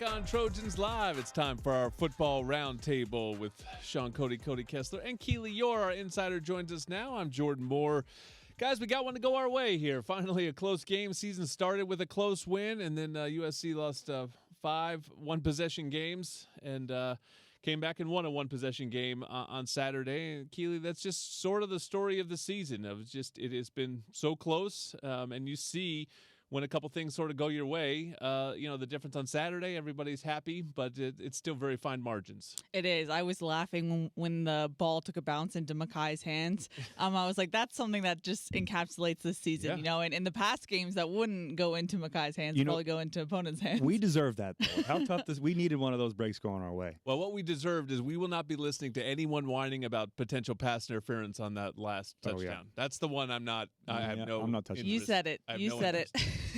on Trojans Live. It's time for our football roundtable with Sean Cody Kessler, and Keely Yore, our insider, joins us now. I'm Jordan Moore. Guys, we got one to go our way here. Finally, a close game. Season started with a close win, and then USC lost 5 one-possession games and came back and won a one-possession game on Saturday. And Keely, that's just sort of the story of the season. It has been so close, and you see when a couple things sort of go your way, the difference on Saturday, everybody's happy, but it's still very fine margins. It is. I was laughing when the ball took a bounce into Makai's hands. I was like, that's something that just encapsulates this season, And in the past games, that wouldn't go into Makai's hands, probably go into opponents' hands. We deserve that, though. How tough we needed one of those breaks going our way. Well, what we deserved is we will not be listening to anyone whining about potential pass interference on that last touchdown. Yeah. That's the one I'm not touching. You said it. You said it.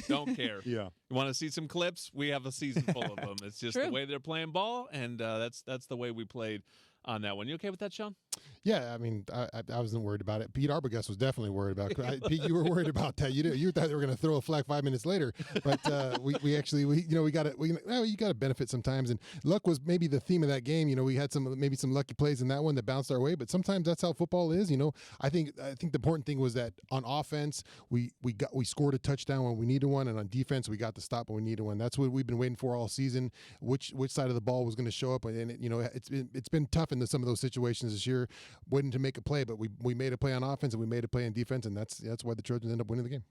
Don't care. Yeah. You want to see some clips? We have a season full of them. It's just the way they're playing ball, and that's the way we played on that one. You okay with that, Sean? Yeah, I mean, I wasn't worried about it. Pete Arbogast was definitely worried about it. Pete, you were worried about that. You thought they were going to throw a flag 5 minutes later, but we got it. You got to benefit sometimes, and luck was maybe the theme of that game. We had some lucky plays in that one that bounced our way, but sometimes that's how football is. I think the important thing was that on offense we scored a touchdown when we needed one, and on defense we got the stop when we needed one. That's what we've been waiting for all season. Which side of the ball was going to show up, and it's been tough in some of those situations this year, waiting to make a play, but we made a play on offense and we made a play on defense, and that's why the Trojans end up winning the game.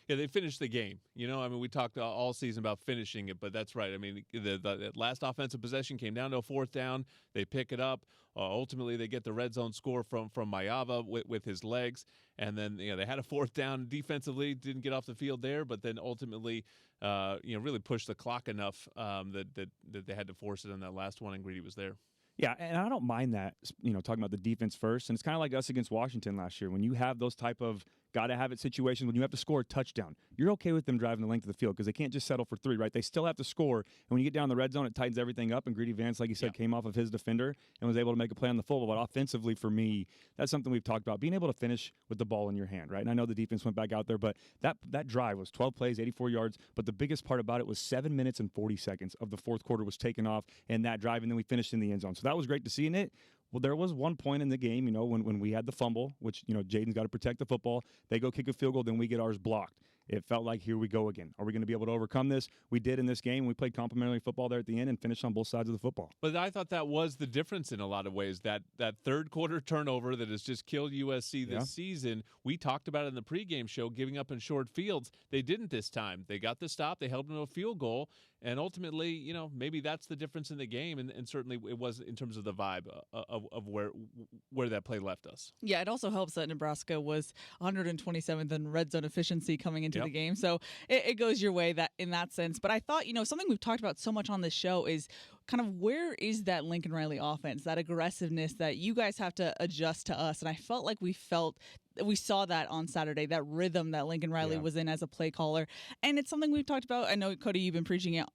Yeah, they finished the game. We talked all season about finishing it, but that's right. I mean, the last offensive possession came down to a 4th down. They pick it up. Ultimately, they get the red zone score from Mayava with his legs, and then they had a 4th down defensively. Didn't get off the field there, but then ultimately, really pushed the clock enough that they had to force it on that last one, and Greedy was there. Yeah, and I don't mind that, talking about the defense first. And it's kind of like us against Washington last year. When you have those type of got-to-have-it situations, when you have to score a touchdown, you're okay with them driving the length of the field because they can't just settle for 3, right? They still have to score. And when you get down the red zone, it tightens everything up. And Greedy Vance, like you said, came off of his defender and was able to make a play on the full. But offensively, for me, that's something we've talked about, being able to finish with the ball in your hand, right? And I know the defense went back out there, but that drive was 12 plays, 84 yards. But the biggest part about it was 7 minutes and 40 seconds of the fourth quarter was taken off in that drive, and then we finished in the end zone. So that was great to see in it. Well, there was one point in the game, when we had the fumble, which, Jaden's got to protect the football. They go kick a field goal, then we get ours blocked. It felt like, here we go again. Are we going to be able to overcome this? We did in this game. We played complimentary football there at the end and finished on both sides of the football. But I thought that was the difference in a lot of ways. That third quarter turnover that has just killed USC this season, we talked about it in the pregame show, giving up in short fields. They didn't this time. They got the stop. They held them to a field goal. And ultimately, maybe that's the difference in the game. And certainly it was in terms of the vibe of where that play left us. Yeah, it also helps that Nebraska was 127th in red zone efficiency coming into the game. So it goes your way in that sense. But I thought, something we've talked about so much on this show is kind of where is that Lincoln Riley offense, that aggressiveness that you guys have to adjust to us. And I felt like we saw that on Saturday, that rhythm that Lincoln Riley was in as a play caller. And it's something we've talked about. I know, Cody, you've been preaching it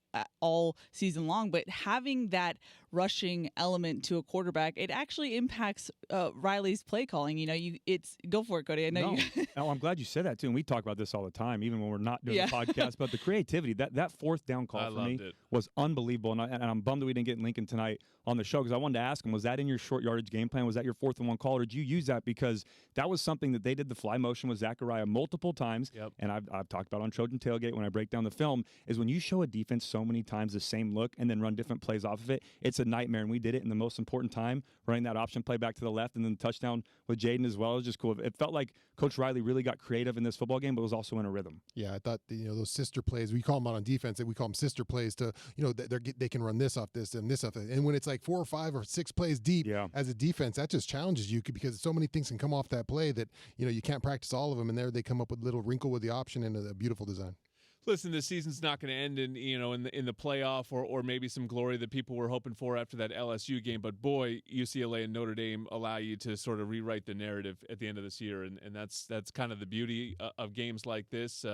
all season long, but having that rushing element to a quarterback, it actually impacts Riley's play calling. Go for it, Cody. I know I'm glad you said that too. And we talk about this all the time, even when we're not doing the podcast. But the creativity, that fourth down call for me was unbelievable. And I'm bummed that we didn't get Lincoln tonight on the show, because I wanted to ask him, was that in your short yardage game plan? Was that your 4th and 1 call, or did you use that? Because that was something that they did the fly motion with Zachariah multiple times. And I've talked about on Trojan Tailgate when I break down the film, is when you show a defense so many times the same look and then run different plays off of it, it's a nightmare. And we did it in the most important time, running that option play back to the left, and then the touchdown with Jaden as well. It was just cool. It felt like Coach Riley really got creative in this football game, but was also in a rhythm. Yeah, I thought those sister plays, we call them out on defense, we call them sister plays to, they can run this off this and this off it. And when it's like 4 or 5 or 6 plays deep as a defense, that just challenges you, because so many things can come off that play that, you can't practice all of them, and there they come up with a little wrinkle with the option and a beautiful design. Listen, the season's not going to end in the playoff or maybe some glory that people were hoping for after that LSU game. But boy, UCLA and Notre Dame allow you to sort of rewrite the narrative at the end of this year, and that's kind of the beauty of games like this.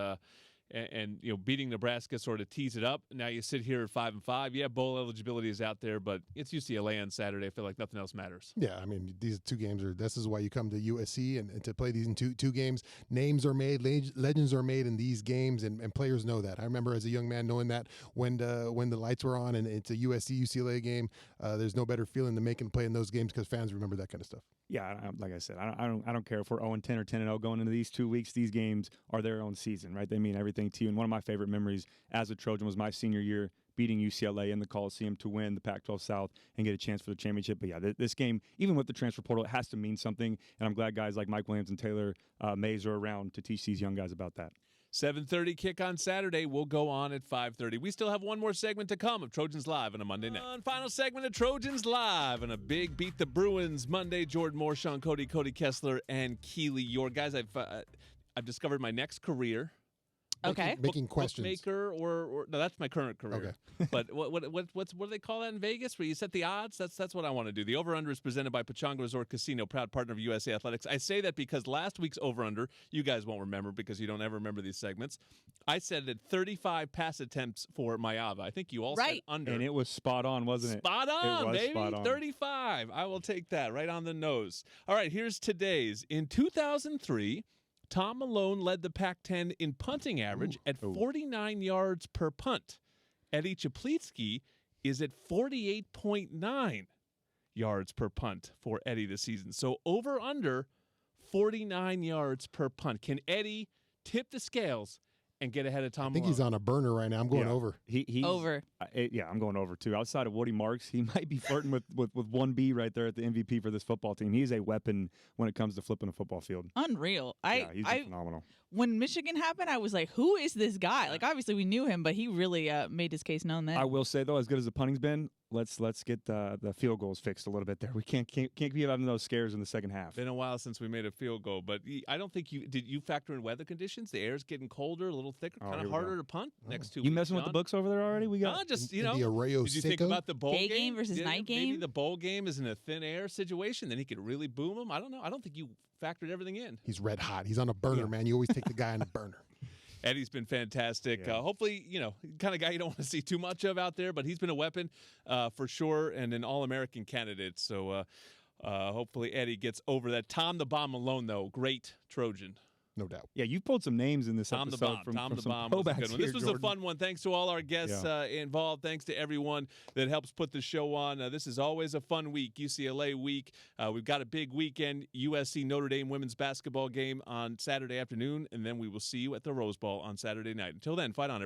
and beating Nebraska sort of tees it up. Now you sit here at 5-5. Yeah, bowl eligibility is out there, but it's UCLA on Saturday. I feel like nothing else matters. Yeah, I mean, these two games this is why you come to USC and to play these in two games. Names are made, legends are made in these games, and players know that. I remember as a young man knowing that when the lights were on and it's a USC-UCLA game, there's no better feeling than making play in those games because fans remember that kind of stuff. Yeah, like I said, I don't care if we're 0-10 or 10-0 going into these 2 weeks. These games are their own season, right? They mean everything to you. And one of my favorite memories as a Trojan was my senior year beating UCLA in the Coliseum to win the Pac-12 South and get a chance for the championship. But yeah, this game, even with the transfer portal, it has to mean something. And I'm glad guys like Mike Williams and Taylor Mays are around to teach these young guys about that. 7:30 kick on Saturday. We'll go on at 5:30. We still have one more segment to come of Trojans Live on a Monday night. Final segment of Trojans Live and a big Beat the Bruins Monday. Jordan Moore, Sean Cody, Cody Kessler, and Keely Your guys. I've discovered my next career. Okay. Making questions. Bookmaker or no, that's my current career. Okay. But what do they call that in Vegas? Where you set the odds? That's what I want to do. The over/under is presented by Pechanga Resort Casino, proud partner of USA Athletics. I say that because last week's over/under, you guys won't remember because you don't ever remember these segments. I said it at 35 pass attempts for Mayava. I think you all said under, and it was spot on, wasn't it? Spot on, it was baby. Spot on. 35. I will take that right on the nose. All right, here's today's. In 2003. Tom Malone led the Pac-10 in punting average at 49 yards per punt. Eddie Chaplitsky is at 48.9 yards per punt for Eddie this season. So over/under 49 yards per punt. Can Eddie tip the scales and get ahead of Tom I think Malone? he's on a burner right now. I'm going over. He's Over. Yeah, I'm going over too. Outside of Woody Marks, he might be flirting with 1B right there at the MVP for this football team. He's a weapon when it comes to flipping a football field. Unreal. He's phenomenal. When Michigan happened, I was like, who is this guy? Like, obviously we knew him, but he really made his case known then. I will say, though, as good as the punting's been, let's get the field goals fixed a little bit there. We can't keep having those scares in the second half. Been a while since we made a field goal, but I don't think did you factor in weather conditions? The air's getting colder, a little thicker, kind of harder to punt next 2 weeks. You messing with the books over there already? We got just the Arroyo Did you think about the bowl Day game versus night game? Maybe the bowl game is in a thin air situation, then he could really boom him. I don't know. I don't think you factored everything in. He's red hot. He's on a burner, man. You always take the guy on a burner. Eddie's been fantastic. Yeah. Hopefully, kind of guy you don't want to see too much of out there, but he's been a weapon for sure and an All-American candidate. So hopefully Eddie gets over that. Tom the Bomb Malone, though, great Trojan. No doubt. Yeah, you've pulled some names in this Tom episode. Tom the some Bomb was a throwbacks good one. here, This was Jordan. a fun one. Thanks to all our guests involved. Thanks to everyone that helps put the show on. This is always a fun week, UCLA week. We've got a big weekend, USC Notre Dame women's basketball game on Saturday afternoon, and then we will see you at the Rose Bowl on Saturday night. Until then, fight on, everybody.